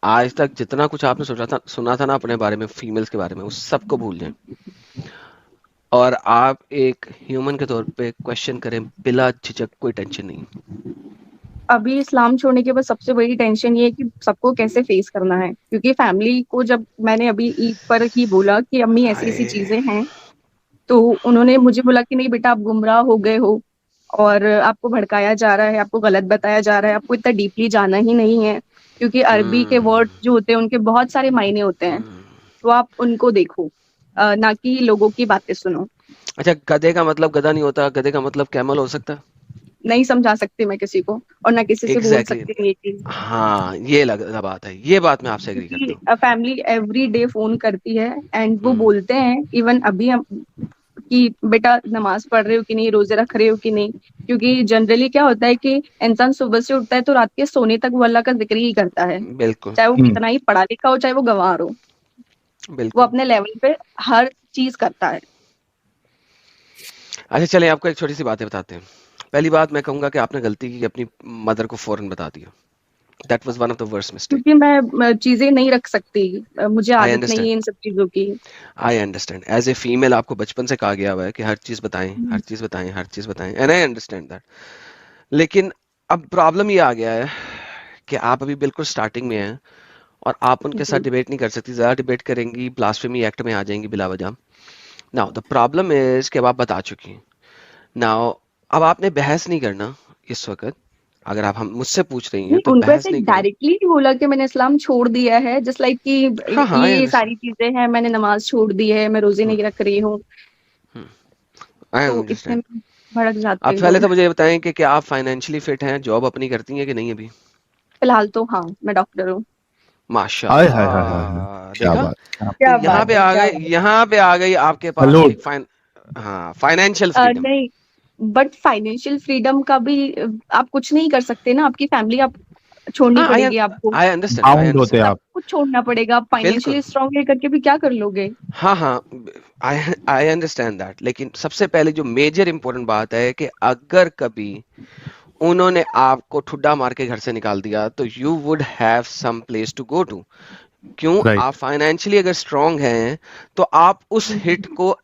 आज तक जितना कुछ आपने सुना था ना अपने बारे में, फीमेल्स के बारे में, उस सबको भूल जाएं और आप एक ह्यूमन के तौर पे क्वेश्चन करें बिला झिझक, कोई टेंशन नहीं। अभी इस्लाम छोड़ने के बाद सबसे बड़ी टेंशन ये है कि सबको कैसे फेस करना है, क्योंकि फैमिली को जब मैंने अभी ईद पर ही बोला कि अम्मी ऐसी ऐसी हाय। चीजें हैं, तो उन्होंने मुझे बोला कि नहीं बेटा आप गुमराह हो गए हो और आपको भड़काया जा रहा है, आपको गलत बताया जा रहा है, आपको इतना डीपली जाना ही नहीं है, क्योंकि अरबी के वर्ड हम्म। जो होते हैं उनके बहुत सारे मायने होते हैं, हम्म। तो आप उनको देखो, ना कि लोगों की बातें सुनो। अच्छा, गधे का मतलब गधा नहीं होता, गधे का मतलब कैमल हो सकता है। नहीं समझा सकती मैं किसी को, और ना किसी से बोल एग्जैक्टली सकती हूँ ये चीज, हाँ, ये लगा बात है, ये बात मैं आपसे एग्री क्योंकि करता हूँ। फैमिली एवरी डे फोन करती है एंड वो हम्म। बोलते हैं इवन अभी हम कि बेटा नमाज पढ़ रहे हो कि नहीं, रोजे रख रहे हो कि नहीं, क्योंकि जनरली क्या होता है कि इंसान सुबह से उठता है तो रात के सोने तक वो अल्लाह का जिक्र ही करता है, बिल्कुल। चाहे वो हम्म। कितना ही पढ़ा लिखा हो, चाहे वो गंवार हो, वो बिल्कुल। अपने लेवल पे हर चीज करता है। अच्छा चलें, आपको एक छोटी सी बातें बताते हैं। पहली बात मैं कहूंगा कि आपने गलती की, अपनी मदर को फौरन बता दिया। That was one of the worst mistake. क्योंकि मैं चीजें नहीं रख सकती, मुझे आई आदत नहीं अंडरस्टैंड। है इन सब चीजों की। I understand, as a female आपको बचपन से कहा गया हुआ है कि हर चीज बताएं, हर चीज बताएं, हर चीज बताएं, एंड आई अंडरस्टैंड दैट। लेकिन अब प्रॉब्लम ये आ गया है कि आप अभी बिल्कुल स्टार्टिंग में हैं और आप उनके साथ जी, डिबेट नहीं कर सकती। ज्यादा डिबेट करेंगी ब्लास्फेमी एक्ट में आ जाएंगी बिला वजह। नाउ द प्रॉब्लम इज कि अब आप बता चुकी हैं। नाउ अब आपने बहस नहीं करना इस वक्त। अगर आप हम मुझसे पूछ रही हैं नहीं तो उनको बहस ऐसे नहीं करना। डायरेक्टली नहीं बोला कि मैंने इस्लाम छोड़ दिया है, जस्ट लाइक हाँ कि हाँ, आई ये अंडरस्टैंड। सारी चीजें हैं, मैंने नमाज छोड़ दी है, मैं रोजे नहीं रख रही हूँ, आई तो इतने अंडरस्टैंड। में भड़क जाते आप हैं पहले लोग। तो मुझे ये बताएं कि क्या आप फाइनेंशियली फिट हैं, जॉब अपनी करती हैं कि नहीं अभी। फिलहाल तो हाँ, मैं डॉक्टर हूँ। हाय हाय हाय हाय हाय। माशाल्लाह, क्या देखा। बात, क्या तो क्या यहाँ बात पे है, आ क्या गई, बात यहाँ पे आ गई आपके पास सलूट। एक हाँ, फाइनेंशियल फ्रीडम। नहीं, बट फाइनेंशियल फ्रीडम का भी आप कुछ नहीं कर सकते ना, आपकी फैमिली आप छोड़नी हाँ, पड़ेगी आपको, आई अंडरस्टैंड, आई बाउंड होते अंडरस्टैंड। सब आप। कुछ छोड़ना पड़ेगा, आप बिल्कुल। फाइनेंशियली स्ट्रांग रह करके भी क्या कर लोगे। हाँ हाँ, आई आई अंडरस्टैंड दैट, लेकिन सबसे पहले जो मेजर इंपॉर्टेंट बात है कि अगर कभी उन्होंने आपको ठुड्डा मार के घर से निकाल दिया तो you would have some place to go to. क्यों? आप राइट। फाइनेंशियली अगर स्ट्रांग हैं तो आप उस हिट को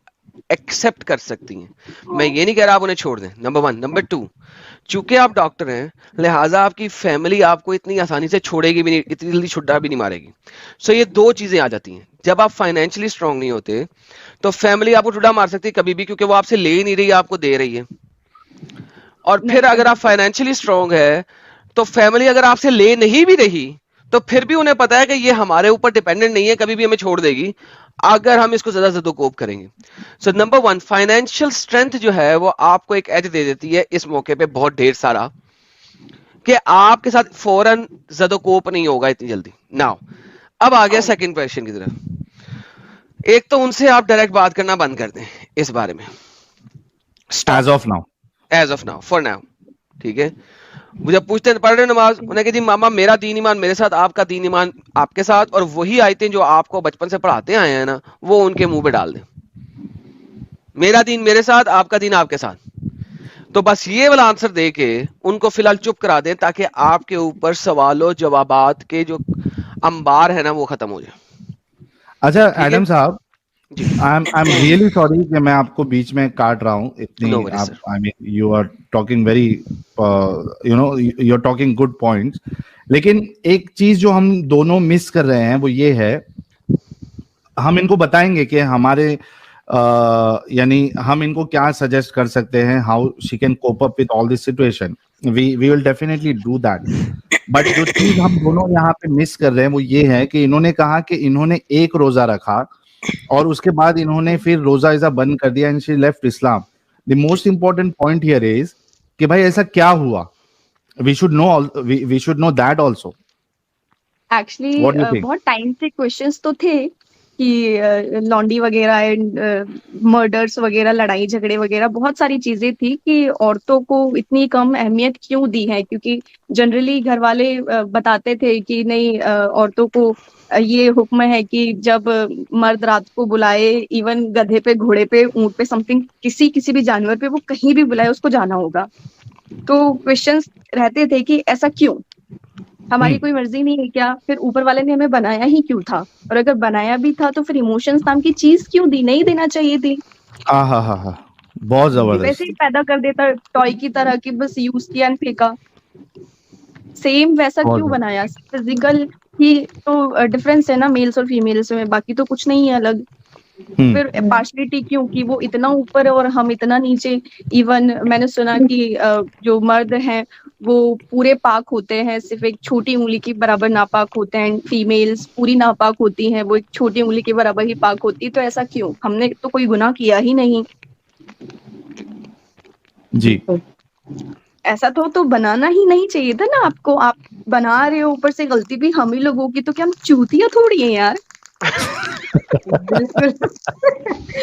एक्सेप्ट कर सकती हैं। मैं ये नहीं कह रहा आप उन्हें छोड़ दें, नंबर वन। नंबर टू, चूंकि आप डॉक्टर हैं, लिहाजा आपकी फैमिली आपको इतनी आसानी से छोड़ेगी भी नहीं, इतनी जल्दी छुट्टा भी नहीं मारेगी। सो ये दो चीजें आ जाती हैं। जब आप फाइनेंशियली स्ट्रांग नहीं होते तो फैमिली आपको छुट्टा मार सकती है कभी भी, क्योंकि वो आपसे ले ही नहीं रही, आपको दे रही है। और फिर नहीं अगर आप अभी फाइनेंशियली स्ट्रांग है तो फैमिली अगर आपसे ले नहीं भी रही तो फिर भी उन्हें पता है कि ये हमारे ऊपर डिपेंडेंट नहीं है, कभी भी हमें छोड़ देगी अगर हम इसको ज्यादा जदोकोप करेंगे। So number one, financial strength जो है वो आपको एक एज दे देती है इस मौके पे बहुत ढेर सारा, कि आपके साथ फौरन जदोकोप नहीं होगा इतनी जल्दी। नाउ अब आ गया सेकंड क्वेश्चन की तरफ। एक तो उनसे आप डायरेक्ट बात करना बंद कर दें इस बारे में, stop as of now. As of now, for now. ठीक है। मुझे पूछते हैं पढ़ रहे हो नमाज, उन्हें कहती मामा मेरा दीन ईमान मेरे साथ, आपका दीन ईमान आपके साथ, और वही आयतें जो आपको बचपन से पढ़ाते आए हैं ना वो उनके मुंह पे डाल दें। मेरा दीन मेरे साथ, आपका दीन आपके साथ। तो बस ये वाला आंसर दे के उनको फिलहाल चुप करा दें ताकि आपके ऊपर सवालों जवाबात के जो अंबार है ना वो खत्म हो जाए। अच्छा ठीक है एडम साहब, जी। आई एम रियली सॉरी कि मैं आपको बीच में काट रहा हूँ इतनी। नो वरी आप, sir. I mean you are talking very, you know, you are talking good points. लेकिन एक चीज जो हम दोनों मिस कर रहे हैं वो ये है, हम इनको बताएंगे कि हमारे यानी हम इनको क्या सजेस्ट कर सकते हैं, how she can cope up with all this situation. We will definitely do that. But जो चीज हम दोनों यहाँ पे मिस कर रहे हैं वो ये है कि इन्होंने कहा कि इन्होंने एक रोजा रखा और उसके बाद इन्होंने फिर रोजा इजा बंद कर दिया and she left Islam. The most important point here is कि भाई ऐसा क्या हुआ। We should know that also. Actually what do you think? बहुत टाइम से क्वेश्चंस तो थे कि लॉन्डी वगैरह एंड मर्डर्स वगैरह, लड़ाई झगड़े वगैरह, बहुत सारी चीजें थी कि औरतों को इतनी कम अहमियत क्यों दी है, क्योंकि जनरली घर वाले बताते थे कि नहीं, औरतों को ये हुक्म है कि जब मर्द रात को बुलाए, इवन गधे पे, घोड़े पे, ऊंट पे, समथिंग, किसी किसी भी जानवर पे, वो कहीं भी बुलाए उसको जाना होगा। तो क्वेश्चंस रहते थे कि ऐसा क्यों। हमारी कोई मर्जी नहीं है क्या? फिर ऊपर वाले ने हमें बनाया ही क्यों था? और अगर बनाया भी था तो फिर इमोशंस नाम की चीज क्यों दी? नहीं देना चाहिए थी। हाँ, बहुत वैसे जबरदस्त। ही पैदा कर देता टॉय की तरह कि बस यूज किया एंड फेंका। सेम वैसा बहुत क्यों जबरदस्त। बनाया? फिजिकल ही तो डिफरेंस है ना मेल्स और फीमेल्स में, बाकी तो कुछ नहीं है अलग। फिर पार्शलिटी क्यों कि वो इतना ऊपर और हम इतना नीचे? इवन मैंने सुना कि जो मर्द हैं वो पूरे पाक होते हैं, सिर्फ एक छोटी उंगली की बराबर नापाक होते हैं, फीमेल्स पूरी नापाक होती हैं, वो एक छोटी उंगली के बराबर ही पाक होती। तो ऐसा क्यों? हमने तो कोई गुनाह किया ही नहीं। जी। ऐसा तो बनाना ही नहीं चाहिए था ना आपको। आप बना रहे हो, ऊपर से गलती भी हम ही लोगों की, तो क्या हम चूतिया थोड़ी हैं यार? बिल्कुल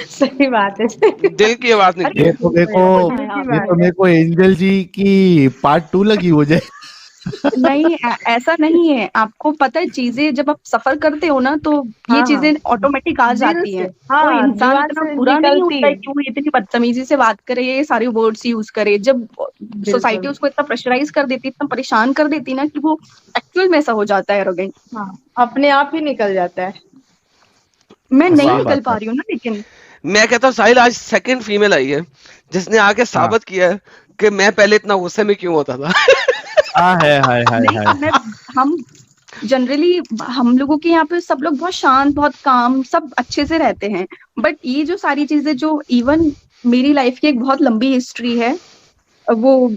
सही बात है। दिल की आवाज अरे निकली। ये तो मेरे को बनाया की ये बात तो है। मेरे को एंजल जी की पार्ट 2 लगी मुझे। नहीं, ऐसा नहीं है। आपको पता है, चीजें जब आप सफर करते हो ना तो ये हाँ, चीजें ऑटोमेटिक आ दिल जाती से, हैं। हाँ, कोई इंसान दिमाग इतना से बुरा नहीं निकलती होता है है। कि वो इतनी बदतमीजी से बात करे, ये सारे वर्ड्स यूज करे। जब सोसाइटी बिल्कुल, उसको इतना प्रेशराइज कर देती, इतना परेशान कर देती ना, कि वो एक्चुअल में ऐसा हो जाता है एरोगेंट। हाँ, अपने आप ही निकल जाता है। मैं नहीं सही निकल बात पा है। रही हूँ ना, लेकिन मैं कहता हूँ साहिल आज सेकंड फीमेल आई है जिसने आके हाँ साबित किया है कि मैं पहले इतना गुस्से में क्यों होता था। है, हाय हाय नहीं, हाय। हम जनरली, हम लोगों के यहाँ पे सब लोग बहुत शांत, बहुत काम, सब अच्छे से रहते हैं। बट ये जो सारी चीजें, जो इवन मेरी लाइफ की एक बहुत लंबी हिस्ट्री है, वो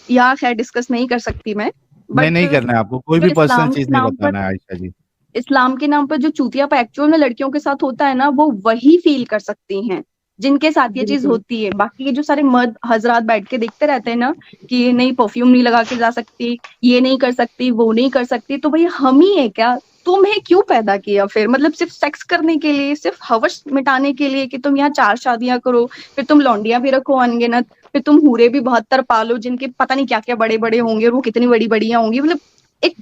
यहाँ खैर डिस्कस नहीं कर सकती मैं। नहीं, बट नहीं करना है आपको, कोई जो भी पर्सनल इस्लाम के चीज नहीं नाम पर, बताना है आयशा जी। इस्लाम के नाम पर जो चूतियापा एक्चुअल में लड़कियों के साथ होता है ना, वो वही फील कर सकती हैं जिनके साथ ये चीज बिल्कुल, होती है। बाकी ये जो सारे मर्द हजरात बैठ के देखते रहते हैं ना कि ये नहीं परफ्यूम नहीं लगा के जा सकती, ये नहीं कर सकती, वो नहीं कर सकती, तो भाई हम ही है क्या? तुम्हें क्यों पैदा किया फिर? मतलब सिर्फ सेक्स करने के लिए, सिर्फ हवस मिटाने के लिए कि तुम यहाँ 4 शादियां करो, फिर तुम लौंडियां भी रखो अनगिनत, फिर तुम हूरे भी 72 पालो जिनके पता नहीं क्या क्या बड़े बड़े होंगे और वो कितनी बड़ी बढ़िया होंगी। मतलब एक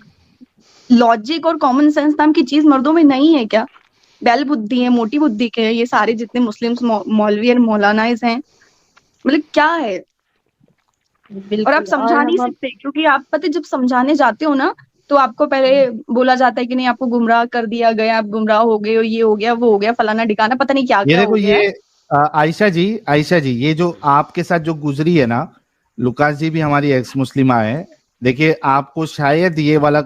लॉजिक और कॉमन सेंस नाम की चीज मर्दों में नहीं है क्या? बैल बुद्धि है, मोटी बुद्धि के हैं ये सारे जितने मुस्लिम्स मौलवी और मौलानाइज हैं। मतलब क्या है? और आप बिल्कुल। और समझा नहीं हम सकते, क्योंकि आप पता है, जब समझाने जाते हो ना तो आपको पहले बोला जाता है कि नहीं, आपको गुमराह कर दिया गया, आप गुमराह हो गए हो, ये हो गया, वो हो गया, फलाना ठिकाना, पता नहीं क्या ये क्या हो देखो, गया है। ये आयशा जी, ये जो आपके साथ जो गुजरी है ना, लुकास जी भी हमारी एक्स मुस्लिमा है। देखिए, आपको शायद ये वाला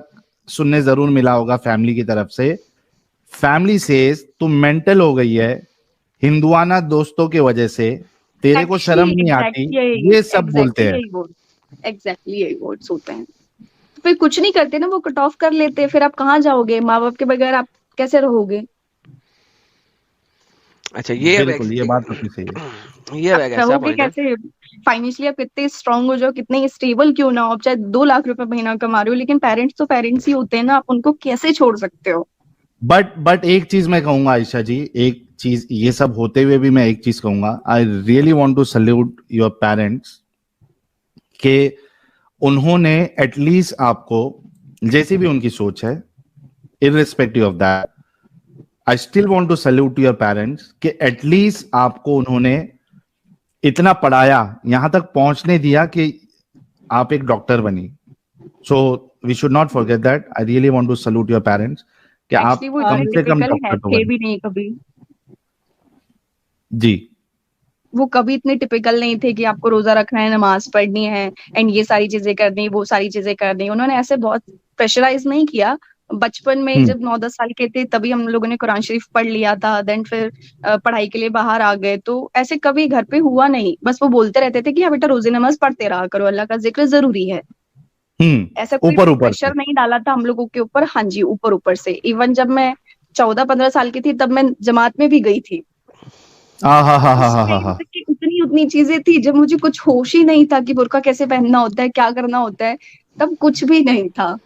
सुनने जरूर मिला होगा फैमिली की तरफ से। फैमिली से तुम मेंटल हो गई है हिंदुआना दोस्तों की वजह से, तेरे को शर्म नहीं आती, ये सब बोलते हैं। एग्जैक्टली यही वर्ड्स होते हैं। तो फिर कुछ नहीं करते ना, वो कट ऑफ कर लेते हैं। फिर आप कहाँ जाओगे? माँ बाप के बगैर आप कैसे रहोगे? अच्छा, ये अब बिल्कुल, ये बात तो सही है। ये अब एक ऐसा रहोगे पॉइंट है। कैसे? फाइनेंशियली आप कितने स्ट्रांग हो जाओ, कितने स्टेबल क्यों ना हो, आप चाहे 2 लाख रुपए महीना कमा रहे हो, लेकिन पेरेंट्स तो पेरेंट्स ही होते हैं ना, आप उनको कैसे छोड़ सकते हो? बट एक चीज मैं कहूंगा आयशा जी, एक चीज, ये सब होते हुए भी मैं एक चीज कहूंगा, I really want to salute your parents कि उन्होंने एटलीस्ट आपको, जैसी भी उनकी सोच है, irrespective of that, I still want to salute your parents कि एटलीस्ट आपको उन्होंने इतना पढ़ाया, यहां तक पहुंचने दिया कि आप एक डॉक्टर बनी। So we should not forget that. I really want to salute your parents कि आप एक्चुअली वो कम इतने से कम टिपिकल है डॉक्टर तो थे बने। भी नहीं कभी। जी। वो कभी इतने टिपिकल नहीं थे कि आपको रोजा रखना है, नमाज पढ़नी है एंड ये सारी चीजें करनी, वो सारी चीजें करनी। उन्होंने ऐसे बहुत प्रेशराइज नहीं किया। बचपन में जब 9-10 साल के थे तभी हम लोगों ने कुरान शरीफ पढ़ लिया था, देन फिर पढ़ाई के लिए बाहर आ गए। तो ऐसे कभी घर पे हुआ नहीं। बस वो बोलते रहते थे कि हाँ बेटा, रोजे नमाज पढ़ते रहा करो, अल्लाह का जिक्र जरूरी है। ऐसा कोई ऊपर ऊपर से। प्रेशर नहीं डाला था हम लोगों के ऊपर। हाँ जी, ऊपर ऊपर से। इवन जब मैं 14-15 साल की थी तब मैं जमात में भी गई थी। उस टाइम तक की उतनी उतनी चीजें थी जब मुझे कुछ होश ही नहीं था कि बुर्का कैसे पहनना होता है, क्या करना होता है। तब कुछ भी नहीं था।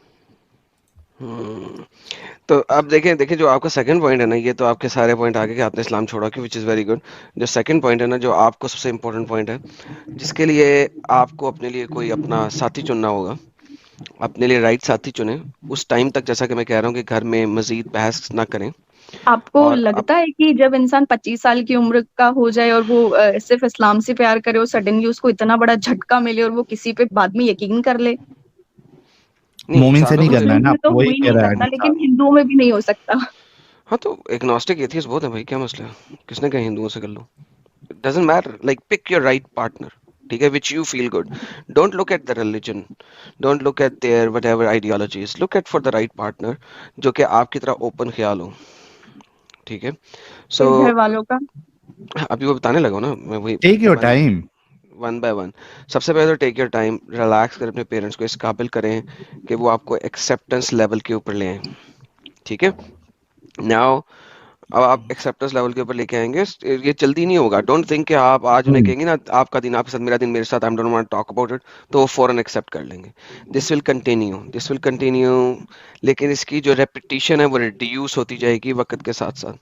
तो अब देखें देखें जो आपका सेकंड पॉइंट है ना, ये तो आपके सारे पॉइंट आगे कि आपने इस्लाम छोड़ा कि विच इज़ वेरी गुड। जो सेकंड पॉइंट है ना, जो आपको सबसे इम्पोर्टेंट पॉइंट है, जिसके लिए आपको अपने लिए कोई अपना साथी चुनना होगा, अपने लिए राइट साथी चुने उस टाइम तक। जैसा कि मैं कह रहा हूँ कि घर में मजीद बहस ना करें। आपको और लगता है कि जब इंसान 25 साल की उम्र का हो जाए और वो सिर्फ इस्लाम से प्यार करे और सडनली उसको इतना बड़ा झटका मिले और वो किसी पे बाद में यकीन कर ले? नहीं, मोमिन से सालों नहीं में करना है मुस्लिम ना, में तो हो वही ही कह नहीं रहा है सकता, ना। लेकिन हिंदुओं में भी नहीं हो सकता। हाँ तो एग्नोस्टिक एथियस्ट बहुत है भाई, क्या मसला है, किसने कहा हिंदुओं से कर लो, it doesn't matter, like pick your right partner, ठीक है, which you feel good, don't look at the religion, don't look at their whatever ideologies, look at for the right partner जो कि आपकी तरह ओपन ख्याल हो, ठीक है। सो फिर घर वालों का अभी वो बताने लगा हूं ना मैं, वही take your time. One by one. सबसे पहले तो टेक योर टाइम, रिलैक्स करें, अपने पेरेंट्स को इस काबिल करें कि वो आपको एक्सेप्टेंस लेवल के ऊपर ले आए, ठीक है। नाउ अब आप एक्सेप्टेंस लेवल के ऊपर लेके आएंगे, ये जल्दी नहीं होगा। डोंट थिंक कि आप आज उन्हें कहेंगे ना आपका दिन आपके साथ, मेरा दिन मेरे साथ, I don't want to talk about it, तो वो फौरन एक्सेप्ट कर लेंगे। दिस विल कंटिन्यू, लेकिन इसकी जो रेपिटेशन है वो रिड्यूस होती जाएगी वक्त के साथ साथ।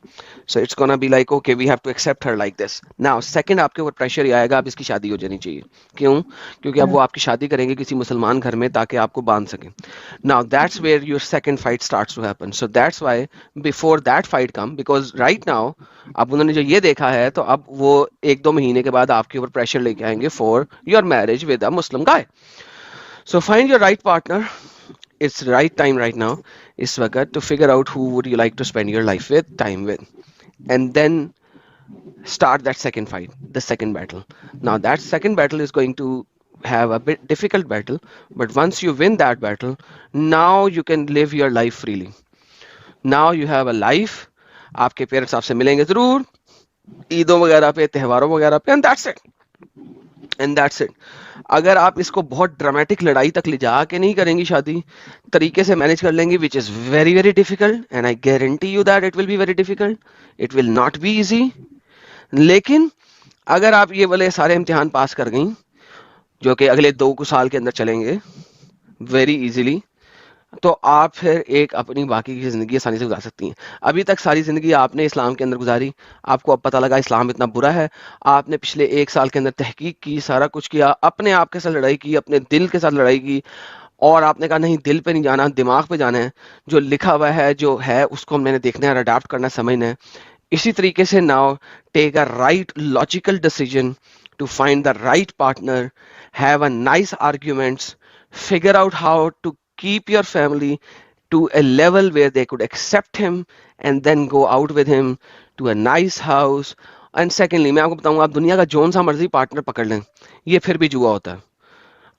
So it's gonna be like okay we have to accept her like this. Now second आपके ऊपर प्रेशर ये आएगा, अब इसकी शादी हो जानी चाहिए। क्यों? क्योंकि अब वो आपकी शादी करेंगे किसी मुसलमान घर में ताकि आपको बांध सकें। Now that's where your second fight starts to happen. So that's why before that fight come, because right now अब उन्होंने जो ये देखा है, तो अब वो 1-2 महीने के बाद आपके ऊपर प्रेशर लेके आएंगे for your marriage with a Muslim guy. So find your right partner, it's right time right now इस वक्त to figure out who would you like to spend your life with, time with, and then start that second fight, the second battle. Now that second battle is going to have a bit difficult battle, but once you win that battle, now you can live your life freely. Now you have a life, आपके parents आपसे मिलेंगे जरूर ईदों वगैरह पे, त्योहारों वगैरह पे, and that's it. अगर आप इसको बहुत ड्रामेटिक लड़ाई तक ले जाके नहीं करेंगी शादी, तरीके से मैनेज कर लेंगी, which is very very difficult, and I guarantee you that it will be very difficult, it will not be easy. लेकिन अगर आप ये वाले सारे इम्तिहान पास कर गई, जो कि अगले 2 साल के अंदर चलेंगे वेरी इजीली, तो आप फिर एक अपनी बाकी की जिंदगी आसानी से गुजार सकती हैं। अभी तक सारी जिंदगी आपने इस्लाम के अंदर गुजारी, आपको अब पता लगा इस्लाम इतना बुरा है, आपने पिछले 1 साल के अंदर तहकीक की, सारा कुछ किया, अपने आप के साथ लड़ाई की, अपने दिल के साथ लड़ाई की, और आपने कहा नहीं दिल पे नहीं जाना, दिमाग पे जाना है, जो लिखा हुआ है जो है उसको मैंने देखना है, अडाप्ट करना, समझना है। इसी तरीके से now take a right logical decision to find the right partner, have a nice arguments, figure out how to keep your family to a level where they could accept him, and then go out with him to a nice house. And secondly, मैं आपको बताऊंगा, आप दुनिया का zone सा मर्जी partner पकड़ लें, ये फिर भी जुआ होता है।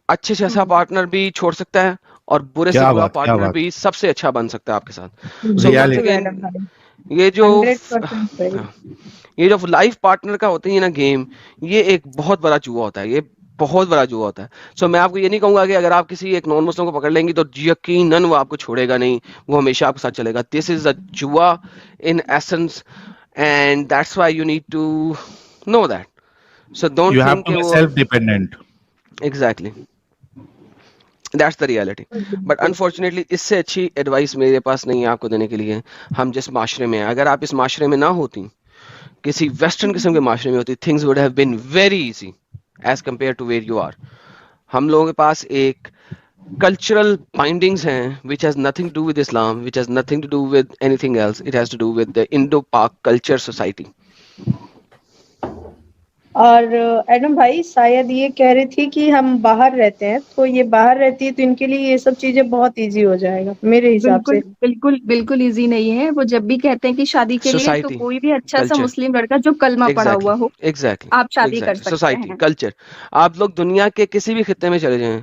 अच्छे से अच्छा पार्टनर भी छोड़ सकता है, और बुरे से बुरा पार्टनर भी सबसे अच्छा बन सकता है आपके साथ। So once again, ये जो 100% सही। ये जो लाइफ पार्टनर का होता है ना गेम, ये एक बहुत बड़ा जुआ होता है, ये बहुत बड़ा जुआ होता है। सो मैं आपको ये नहीं कहूंगा कि अगर आप किसी एक नॉन मुस्लिम को पकड़ लेंगी तो यकीनन वो आपको छोड़ेगा नहीं, वो हमेशा आपके साथ चलेगा। दिस इज अ जुआ in essence, and that's why you need to know that. So don't think कि वो self dependent. Exactly, that's the reality. But unfortunately इससे अच्छी एडवाइस मेरे पास नहीं है आपको देने के लिए। हम जिस माशरे में हैं, अगर आप इस माशरे में ना होती, किसी वेस्टर्न किस्म के माशरे में होती, things would have been very easy as compared to where you are. हम लोगों के पास एक cultural bindings हैं which has nothing to do with Islam, which has nothing to do with anything else. It has to do with the Indo-Pak culture society. और Adam भाई शायद ये कह रही थी कि हम बाहर रहते हैं, तो ये बाहर रहती है तो इनके लिए ये सब चीजें बहुत इजी हो जाएगा मेरे हिसाब से। बिल्कुल इजी नहीं है। वो जब भी कहते हैं कि शादी के लिए, तो कोई भी अच्छा सा मुस्लिम लड़का जो कलमा पढ़ा हुआ हो, आप शादी कर सकते सोसाइटी हैं। कल्चर, आप लोग दुनिया के किसी भी खित्ते में चले जाएं,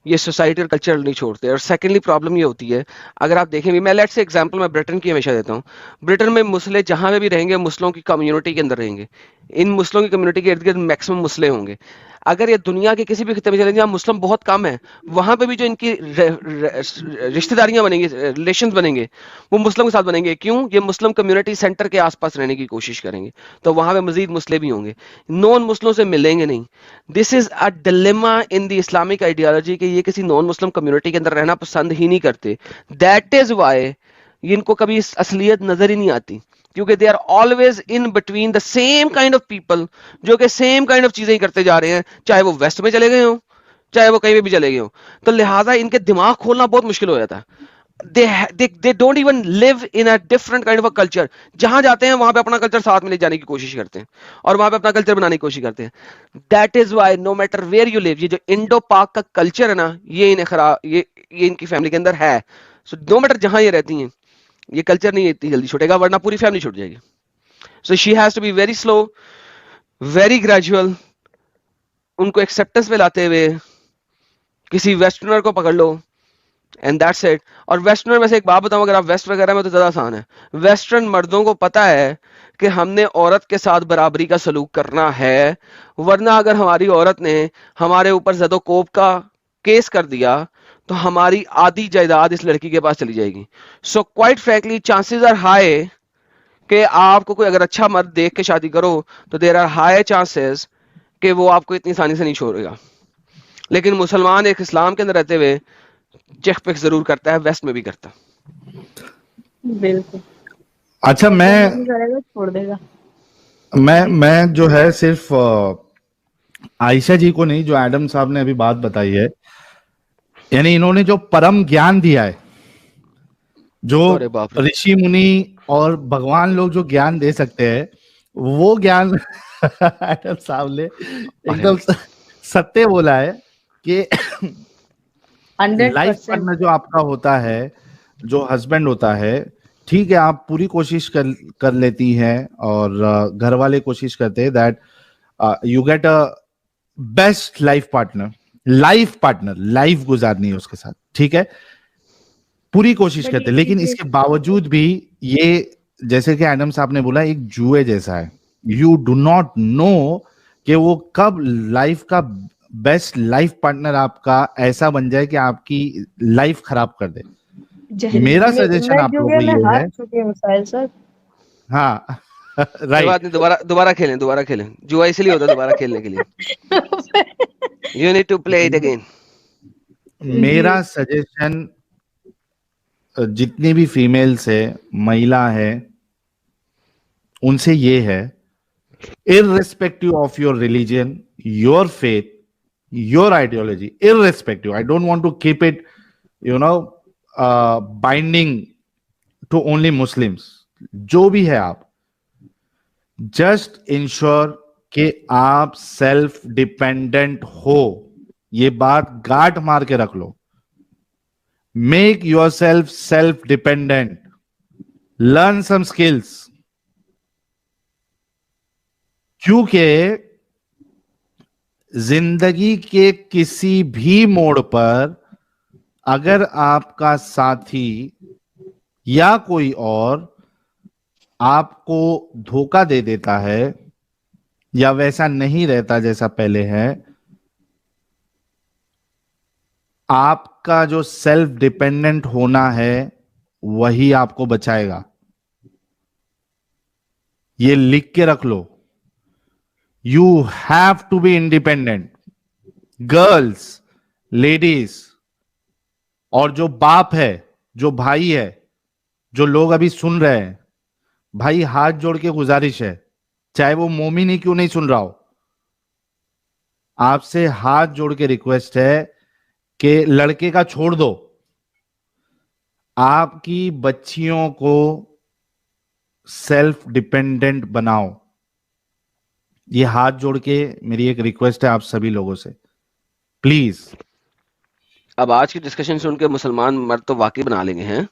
ये सोसाइटी और कल्चर नहीं छोड़ते। और सेकेंडली प्रॉब्लम ये होती है, अगर आप देखें भी, मैं लेट्स से एग्जांपल मैं ब्रिटेन की हमेशा देता हूँ, ब्रिटेन में मुस्लिम जहां पे भी रहेंगे, मुस्लिमों की कम्युनिटी के अंदर रहेंगे, इन मुस्लिमों की कम्युनिटी के इर्द गिर्द मैक्सिमम मुस्लिम होंगे। अगर ये दुनिया के किसी भी खित्ते में चले जहाँ मुस्लिम बहुत कम है, वहां पे भी जो इनकी रिश्तेदारियां बनेंगी, रिलेशंस बनेंगे, वो मुस्लिम के साथ बनेंगे। क्यों? ये मुस्लिम कम्युनिटी सेंटर के आसपास रहने की कोशिश करेंगे, तो वहां पे मजीद मुस्लिम भी होंगे, नॉन मुस्लिमों से मिलेंगे नहीं। This is a dilemma in the Islamic ideology कि ये किसी नॉन मुस्लिम कम्युनिटी के अंदर रहना पसंद ही नहीं करते। दैट इज वाई इनको कभी असलियत नजर ही नहीं आती, क्योंकि they are always in between the same kind of people, जो कि सेम काइंड ऑफ चीजें ही करते जा रहे हैं, चाहे वो वेस्ट में चले गए हों, चाहे वो कहीं भी चले गए हों। तो लिहाजा इनके दिमाग खोलना बहुत मुश्किल हो जाता है। they don't even live in a different kind of a culture. जहां जाते हैं वहां पे अपना कल्चर साथ में ले जाने की कोशिश करते हैं और वहां पे अपना कल्चर बनाने की कोशिश करते हैं. That is why no matter where you live, ये जो इंडो पाक का कल्चर है ना, ये इन्हें खराब, ये इनकी फैमिली के अंदर है. So no matter जहां ये रहती हैं, ये कल्चर नहीं इतनी जल्दी छूटेगा, वरना पूरी फैमिली छूट जाएगी. So she has to be very slow, very gradual. उनको एक्सेप्टेंस में लाते हुए किसी वेस्टर्नर को पकड़ लो एंड दैट्स इट. और वेस्टर्नर में से एक बात बताऊं, अगर आप वेस्ट वगैरह में, तो ज्यादा आसान है. वेस्टर्न मर्दों को पता है कि हमने औरत के साथ बराबरी का सलूक करना है, वरना अगर हमारी औरत ने हमारे ऊपर ज़दो-कोब का केस कर दिया तो हमारी आधी जायदाद इस लड़की के पास चली जाएगी. So quite frankly chances are high कि आपको कोई अगर अच्छा मर्द देख के शादी करो तो देयर आर हाई चांसेस कि वो आपको इतनी आसानी से नहीं छोड़ेगा. लेकिन मुसलमान एक इस्लाम के अंदर रहते हुए चेक पिक जरूर करता है, वेस्ट में भी करता. बिल्कुल. अच्छा, नहीं करेगा, छोड़ देगा. मैं जो है सिर्फ आयशा जी को नहीं, जो एडम साहब ने अभी बात बताई है, यानी इन्होंने जो परम ज्ञान दिया है, जो ऋषि मुनि और भगवान लोग जो ज्ञान दे सकते हैं, वो ज्ञान एडम साहब ने एकदम सत्य बोला है कि 100% लाइफ पार्टनर जो आपका होता है, जो हस्बैंड होता है, ठीक है, आप पूरी कोशिश कर लेती हैं और घर वाले कोशिश करते हैं that you get a best life partner, life गुजारनी है उसके साथ, ठीक है, पूरी कोशिश करते हैं. लेकिन इसके बावजूद भी ये, जैसे कि एडम साहब ने बोला, एक जुए जैसा है. यू डू नॉट नो कि वो कब लाइफ का बेस्ट लाइफ पार्टनर आपका ऐसा बन जाए कि आपकी लाइफ खराब कर दे. मेरा सजेशन आप लोगों को ये है, हाँ, राइट, दोबारा खेलें. जुआ इसलिए होता है दोबारा खेलने के लिए. You need to play it again. मेरा सजेशन जितनी भी फीमेल्स है, महिला है, उनसे ये है, irrespective of your religion, your faith, your ideology, irrespective, I don't want to keep it, binding to only Muslims, जो भी है आप, just ensure कि आप सेल्फ डिपेंडेंट हो. ये बात गांठ मार के रख लो. Make yourself self-dependent. Learn some skills. क्योंकि जिंदगी के किसी भी मोड़ पर अगर आपका साथी या कोई और आपको धोखा दे देता है या वैसा नहीं रहता जैसा पहले है, आपका जो सेल्फ डिपेंडेंट होना है वही आपको बचाएगा. ये लिख के रख लो. You have to be independent. Girls, ladies, और जो बाप है, जो भाई है, जो लोग अभी सुन रहे हैं, भाई हाथ जोड़ के गुजारिश है, चाहे वो मोमिन ही क्यों नहीं सुन रहा हो, आपसे हाथ जोड़ के रिक्वेस्ट है कि लड़के का छोड़ दो, आपकी बच्चियों को सेल्फ डिपेंडेंट बनाओ. ये हाथ जोड़ के मेरी एक रिक्वेस्ट है आप सभी लोगों से, प्लीज. अब आज की डिस्कशन सुन के मुसलमान मर्द तो वाकई बना लेंगे हैं.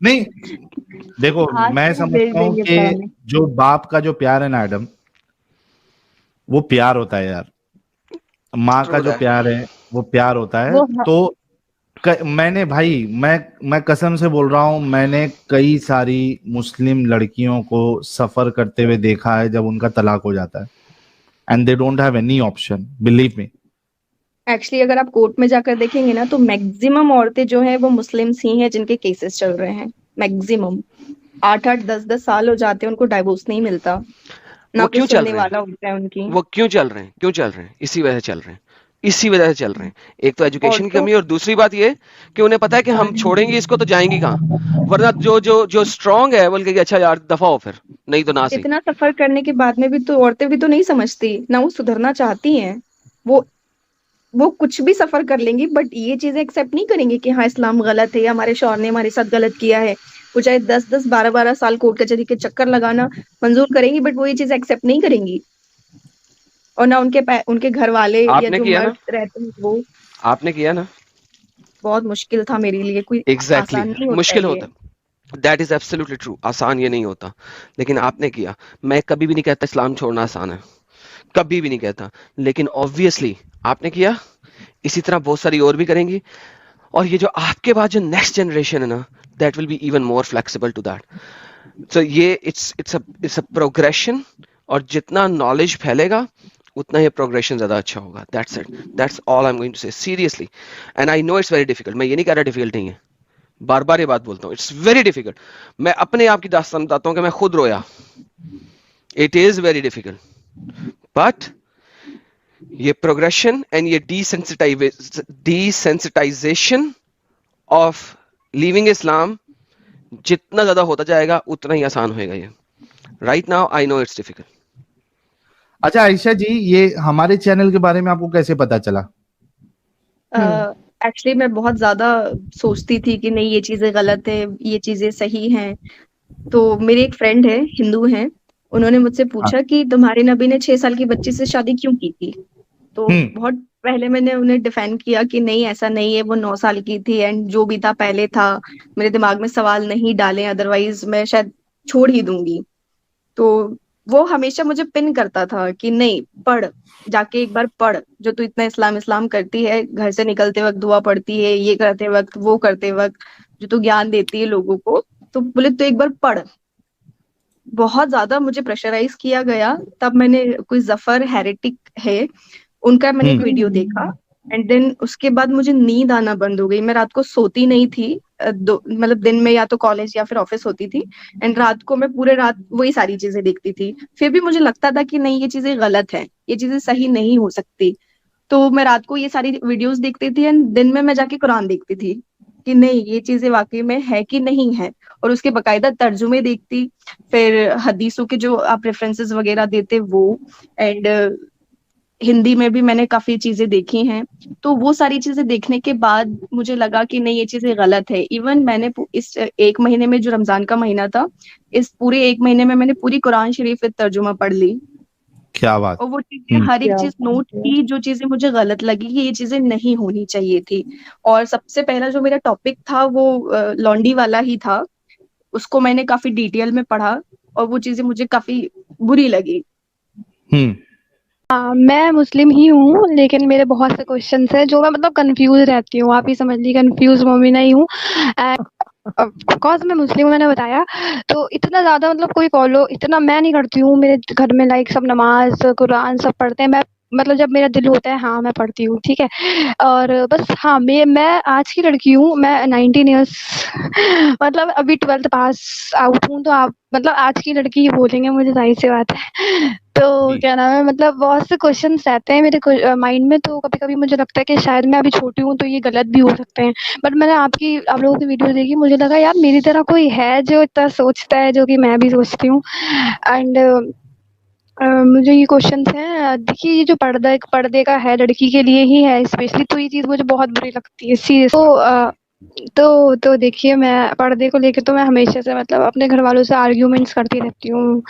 नहीं, देखो, मैं समझता हूं कि जो बाप का जो प्यार है ना एडम, वो प्यार होता है यार. माँ का जो प्यार है वो प्यार होता है. तो मैंने भाई, मैं कसम से बोल रहा हूं, मैंने कई सारी मुस्लिम लड़कियों को सफर करते हुए देखा है जब उनका तलाक हो जाता है, and they don't have any option, believe me. Actually अगर आप कोर्ट में जाकर देखेंगे ना, तो मैक्सिमम औरतें जो है वो मुस्लिम्स ही हैं जिनके केसेस चल रहे हैं. मैक्सिमम 8-8, 10-10 साल हो जाते हैं, उनको डाइवोर्स नहीं मिलता, ना कोई सुनने वाला होता है उनकी. वो क्यों चल रहे हैं? इसी वजह से चल रहे हैं. एक तो एजुकेशन की कमी, और दूसरी बात ये कि उन्हें पता है कि हम छोड़ेंगे इसको तो जाएंगी कहाँ, वरना जो स्ट्रांग है बोल के अच्छा यार दफा हो, फिर नहीं तो ना सही. इतना सफर करने के बाद में भी तो औरतें भी तो नहीं समझती ना, वो सुधरना चाहती हैं. वो वो कुछ भी सफर कर लेंगी, बट ये चीजें एक्सेप्ट नहीं करेंगी कि हाँ इस्लाम गलत है या हमारे शौहर ने हमारे साथ गलत किया है। वो चाहे 10-10 12-12 साल कोर्ट कचहरी के चक्कर लगाना मंजूर करेंगी, बट वो ये चीज एक्सेप्ट नहीं करेंगी। और ना उनके घर वाले या आपने जो किया ना, मर्द रहते हैं वो। आपने किया ना। बहुत मुश्किल था मेरे लिए, कोई एग्जैक्टली आसान नहीं होता मुश्किल है ये। होता है। दैट इज एब्सोल्युटली ट्रू, आसान ये नहीं होता, लेकिन आपने किया। मैं कभी भी नहीं कहता इस्लाम छोड़ना आसान है, कभी भी नहीं कहता, लेकिन ऑब्वियसली आपने किया, इसी तरह बहुत सारी और भी करेंगी। और ये जो आपके बाद जो नेक्स्ट जनरेशन है ना, that will be even more flexible to that. So ये इट्स अ प्रोग्रेशन, और जितना नॉलेज फैलेगा उतना ही प्रोग्रेशन ज्यादा अच्छा होगा। That's it, that's all I am going to say seriously. And I know it's very difficult, मैं ये नहीं कह रहा डिफिकल्ट नहीं है, बार बार ये बात बोलता हूँ, इट्स वेरी डिफिकल्ट। मैं अपने आप की दास्तान बताता हूँ कि मैं खुद रोया। It is very difficult, but ये प्रोग्रेशन एंड ये डिसेंसिटाइजेशन ऑफ लिविंग इस्लाम जितना ज्यादा होता जाएगा उतना ही आसान होएगा ये। Right now I know it's difficult. अच्छा आयशा जी, ये हमारे चैनल के बारे में आपको कैसे पता चला? एक्चुअली मैं बहुत ज्यादा सोचती थी कि नहीं ये चीजें गलत है, ये चीजें सही हैं। तो मेरी एक फ्रेंड है, हिंदू है, उन्होंने मुझसे पूछा कि तुम्हारे नबी ने 6 साल की बच्ची से शादी क्यों की थी। तो बहुत पहले मैंने उन्हें डिफेंड किया कि नहीं ऐसा नहीं है, वो 9 साल की थी एंड जो भी था पहले था। मेरे दिमाग में सवाल नहीं डाले, अदरवाइज मैं शायद छोड़ ही दूंगी। तो वो हमेशा मुझे पिन करता था कि नहीं पढ़, जाके एक बार पढ़, जो तू इतना इस्लाम इस्लाम करती है, घर से निकलते वक्त दुआ पढ़ती है, ये करते वक्त वो करते वक्त, जो तू ज्ञान देती है लोगों को, तो बोले तू एक बार पढ़। बहुत ज्यादा मुझे प्रेशराइज किया गया। तब मैंने कोई जफर हेरेटिक है, उनका मैंने एक वीडियो देखा, एंड देन उसके बाद मुझे नींद आना बंद हो गई। मैं रात को सोती नहीं थी, मतलब दिन में या तो कॉलेज या फिर ऑफिस होती थी, एंड रात को मैं पूरे रात वही सारी चीजें देखती थी। फिर भी मुझे लगता था कि नहीं ये चीजें गलत है, ये चीजें सही नहीं हो सकती। तो मैं रात को ये सारी वीडियोस देखती थी एंड दिन में मैं जाके कुरान देखती थी कि नहीं ये चीजें वाकई में है कि नहीं है, और उसके बकायदा तर्जुमे देखती। फिर हदीसों के जो आप रेफरेंसेस वगैरह देते वो, एंड हिंदी में भी मैंने काफी चीजें देखी हैं। तो वो सारी चीजें देखने के बाद मुझे लगा कि नहीं ये चीजें गलत है। इवन मैंने इस 1 महीने में, जो रमजान का महीना था, इस पूरे 1 महीने में मैंने पूरी कुरान शरीफ तर्जुमा पढ़ ली। क्या बात। और वो चीजें हर एक चीज नोट की, जो चीजें मुझे गलत लगी कि ये चीजें नहीं होनी चाहिए थी। और सबसे पहला जो मेरा टॉपिक था वो लॉन्डी वाला ही था, उसको मैंने काफी डिटेल में पढ़ा और वो चीजें मुझे काफी बुरी लगी। मैं मुस्लिम ही हूँ, लेकिन मेरे बहुत से क्वेश्चंस हैं जो मैं मतलब कंफ्यूज रहती हूँ। आप ही समझ ली कंफ्यूज मोमिना ही हूँ। बिकॉज मैं मुस्लिम हूँ, मैंने बताया, तो इतना ज़्यादा मतलब कोई फॉलो इतना मैं नहीं करती हूँ। मेरे घर में लाइक सब नमाज कुरान सब पढ़ते हैं। मैं मतलब जब मेरा दिल होता है हाँ मैं पढ़ती हूँ, ठीक है। और बस हाँ मैं आज की लड़की हूँ, मैं 19 ईयर्स मतलब अभी 12th पास आउट हूँ। तो आप मतलब आज की लड़की ही बोलेंगे मुझे, जाहिर सी बात है। तो क्या नाम है, मतलब बहुत से क्वेश्चंस रहते हैं मेरे माइंड में। तो कभी कभी मुझे लगता है कि शायद मैं अभी छोटी हूँ तो ये गलत भी हो सकते हैं। बट मैंने आप लोगों की वीडियो देखी, मुझे लगा यार मेरी तरह कोई है जो इतना सोचता है, जो कि मैं भी सोचती हूँ। एंड मुझे ये क्वेश्चंस हैं। देखिए ये जो पर्दे का है, लड़की के लिए ही है स्पेशली, तो ये चीज़ मुझे बहुत बुरी लगती है सीरियस। तो देखिए मैं पर्दे को लेके तो मैं हमेशा से मतलब अपने घर वालों से आर्ग्यूमेंट्स करती रहती हूँ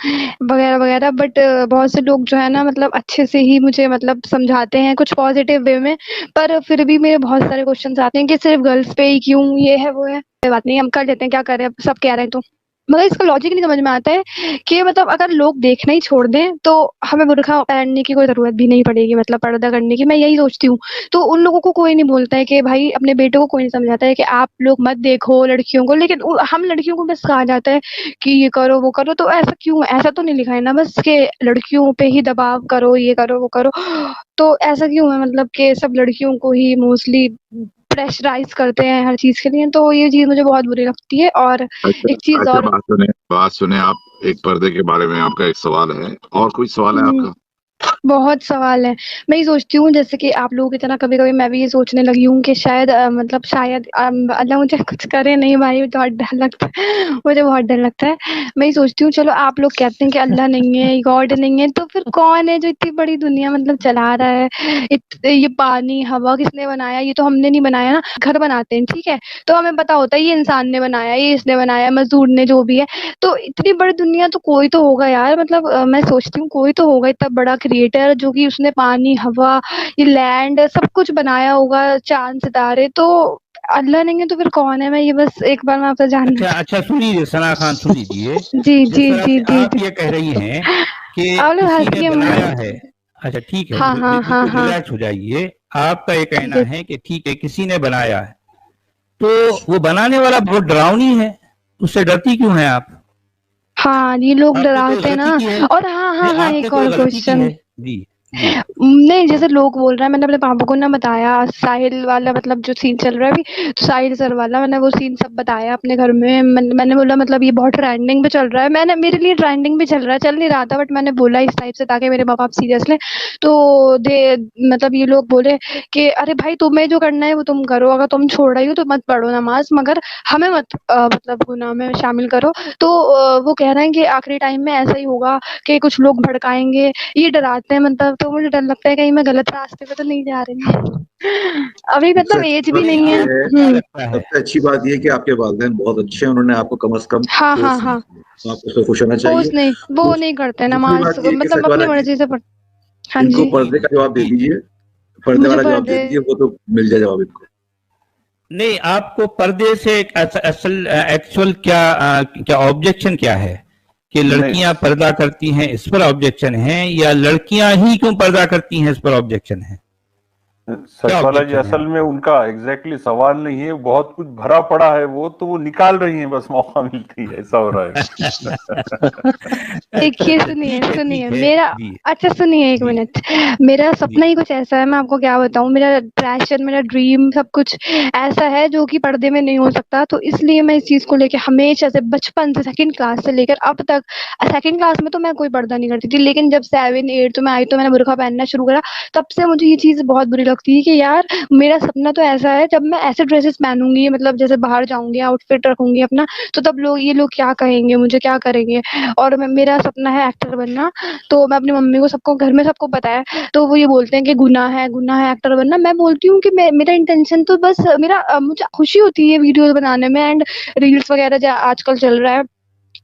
वगैरह वगैरह। बट बहुत से लोग जो है ना मतलब अच्छे से ही मुझे मतलब समझाते हैं कुछ पॉजिटिव वे में, पर फिर भी मेरे बहुत सारे क्वेश्चंस आते हैं कि सिर्फ गर्ल्स पे ही क्यों ये है वो है। कोई बात नहीं, हम कर लेते हैं, क्या करें, अब सब कह रहे हैं तो। मगर इसका लॉजिक नहीं समझ में आता है कि मतलब अगर लोग देखना ही छोड़ दें तो हमें बुर्का पहनने की कोई ज़रूरत भी नहीं पड़ेगी, मतलब पर्दा करने की, मैं यही सोचती हूँ। तो उन लोगों को कोई नहीं बोलता है कि भाई अपने बेटों को कोई नहीं समझाता है कि आप लोग मत देखो लड़कियों को, लेकिन हम लड़कियों को बस कहा जाता है कि ये करो वो करो। तो ऐसा क्यों, ऐसा तो नहीं लिखा है ना बस कि लड़कियों पे ही दबाव करो, ये करो वो करो। तो ऐसा क्यों है मतलब कि सब लड़कियों को ही मोस्टली प्रेशराइज करते हैं हर चीज के लिए। तो ये चीज मुझे बहुत बुरी लगती है। और एक चीज और, बात सुने आप, एक पर्दे के बारे में आपका एक सवाल है, और कोई सवाल है आपका? बहुत सवाल है। मैं ये सोचती हूँ जैसे कि आप लोगों की तरह कभी-कभी मैं भी ये सोचने लगी हूँ कि शायद मतलब शायद अल्लाह मुझे कुछ करे नहीं भाई, बहुत डर लगता है, मुझे बहुत डर लगता है। मैं ये सोचती हूँ चलो आप लोग कहते हैं कि अल्लाह नहीं है, गॉड नहीं है, तो फिर कौन है जो इतनी बड़ी दुनिया मतलब चला रहा है? ये पानी, हवा किसने बनाया? ये तो हमने नहीं बनाया ना। घर बनाते हैं, ठीक है? तो हमें पता होता है ये इंसान ने बनाया, ये इसने बनाया, मज़दूर ने, जो भी है। तो इतनी बड़ी दुनिया तो कोई तो होगा यार, मतलब मैं सोचती हूँ कोई तो होगा इतना बड़ा क्रिएटर जो कि उसने पानी, हवा, ये लैंड सब कुछ बनाया होगा, चाँद, सितारे। तो अल्लाह नहीं है तो फिर कौन है? मैं ये बस एक बार मैं आपसे जानना अच्छा अच्छा, सुनिए सना खान, सुन लीजिए। जी, जिस जी, तरह जी, से जी, आप जी। ये कह रही हैं कि आप लोग किसी हँस ने के बनाया है, अच्छा ठीक है, हाँ, हाँ, हाँ, बिल्कुल हाँ। रिलैक्स हो जाइए। आपका ये कहना जी। है कि ठीक है किसी ने बनाया है, तो वो बनाने वाला बहुत डरावनी है, उससे डरती क्यों हैं आप? हाँ, ये लोग आपने तो डराते हैं गलती ना। की है, और हाँ, नहीं हाँ, हाँ, आपने एक तो और गलती की क्वेश्चन। है। जी जी नहीं, जैसे लोग बोल रहे हैं, मैंने अपने पापा को ना बताया साहिल वाला मतलब जो सीन चल रहा है अभी, तो साहिल सर वाला मैंने वो सीन सब बताया अपने घर में। मैंने बोला मतलब ये बहुत ट्रेंडिंग पे चल रहा है। मैंने मेरे लिए ट्रेंडिंग पे चल रहा है, चल नहीं रहा था, बट मैंने बोला इस टाइप से ताकि मेरे माँ-बाप सीरियस लें। तो मतलब ये लोग बोले कि अरे भाई तुम्हें जो करना है वो तुम करो, अगर तुम छोड़ रही हो तो मत पढ़ो नमाज़, मगर हमें मत मतलब गुनाह में शामिल करो। तो वो कह रहे हैं कि आखिरी टाइम में ऐसा ही होगा कि कुछ लोग भड़काएँगे, ये डराते हैं मतलब। तो मुझे डर लगता है कहीं मैं गलत रास्ते पे तो नहीं जा रही। अभी सबसे मतलब अच्छी एज भी बात नहीं नहीं है। ये आपको है, क्या हुँ। लगता है? सबसे अच्छी बात ये है कि आपके वालिदैन बहुत अच्छे हैं, उन्होंने आपको कम से कम हाँ, हाँ, फोर्स नहीं हाँ। किया, तो आपको उससे खुश होना चाहिए। फ़ोर्स नहीं, वो दूस- नहीं करते दूसरी नमाज़, बात ये है कि मतलब अपनी सचवाला जी, मर्ज़ी से पढ़ हाँ इनको जी, पर्दे का जवाब दे जी दीजिए, पर्दे मुझे वाला जवाब दे पर्दे दीजिए, वो तो मिल जाए जवाब इनको। नहीं, आपको पर्दे से असल एक्चुअल क्या ऑब्जेक्शन क्या है कि नहीं, लड़कियां पर्दा करती हैं इस पर ऑब्जेक्शन है, या लड़कियां ही क्यों पर्दा करती हैं इस पर ऑब्जेक्शन है? क्या सचवाला जी ऑब्जेक्शन है असल आप? में उनका एग्जैक्टली सवाल नहीं है, बहुत कुछ भरा पड़ा है, वो तो वो निकाल रही हैं, बस मौका मिलती है, ऐसा हो रहा है। देखिए अच्छा सुनिए, ठीक सुनिए है मेरा जी अच्छा सुनिए 1 जी मिनट। मेरा जी सपना ही कुछ ऐसा है, मैं आपको क्या बताऊँ, मेरा पैशन, मेरा ड्रीम सब कुछ ऐसा है जो कि पर्दे में नहीं हो सकता। तो इसलिए मैं इस चीज़ को लेके हमेशा से बचपन से सेकंड क्लास से लेकर अब तक सेकंड क्लास में तो मैं कोई पर्दा नहीं करती थी, लेकिन जब 7-8 में आई तो मैंने बुर्का पहनना शुरू करा। तब से मुझे ये चीज़ बहुत बुरी लगती है कि यार मेरा सपना तो ऐसा है जब मैं ऐसे ड्रेसेस पहनूँगी, मतलब जैसे बाहर जाऊँगी, आउटफिट रखूँगी अपना, तो तब ये लोग क्या कहेंगे मुझे, क्या करेंगे? और मेरा सपना है एक्टर बनना। तो मैं अपनी मम्मी को, सबको घर में सबको पता है। तो वो ये बोलते हैं कि गुनाह है एक्टर बनना। मैं बोलती हूँ कि मेरा इंटेंशन तो बस मेरा मुझे खुशी होती है वीडियोज़ बनाने में एंड रील्स वगैरह जो आजकल चल रहा है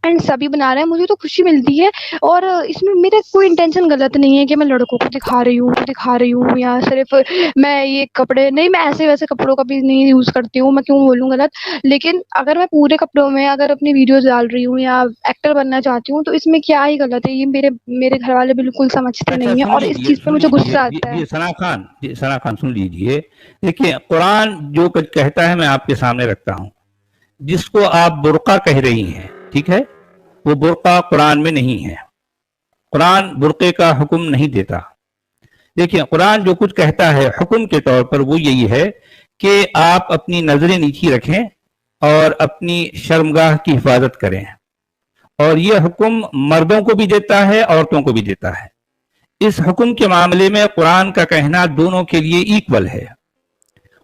एंड सभी बना रहे हैं, मुझे तो खुशी मिलती है। और इसमें मेरा कोई इंटेंशन गलत नहीं है कि मैं लड़कों को दिखा रही हूँ या सिर्फ़ मैं ये कपड़े नहीं, मैं ऐसे-वैसे कपड़ों का भी नहीं यूज़ करती हूँ, मैं क्यों बोलूँ गलत। लेकिन अगर मैं पूरे कपड़ों में अगर अपनी वीडियोज़ डाल रही हूँ या एक्टर बनना चाहती हूँ, तो इसमें क्या ही गलत है? ये मेरे मेरे घरवाले बिल्कुल समझते अच्छा नहीं हैं और इस चीज़ पे सुन मुझे लीजिए गुस्सा आता है। जी सना खान सुन लीजिए। देखिए कुरान जो कुछ कहता है मैं आपके सामने रखता हूँ। जिसको आप बुर्का कह रही हैं, ठीक है, वो बुर्का कुरान में नहीं है। कुरान बुर्के का हुक्म नहीं देता। देखिए कुरान जो कुछ कहता है हुक्म के तौर पर वो यही है कि आप अपनी नजरें नीची रखें और अपनी शर्मगाह की हिफाजत करें। और यह हुक्म मर्दों को भी देता है, औरतों को भी देता है। इस हुक्म के मामले में कुरान का कहना दोनों के लिए इक्वल है।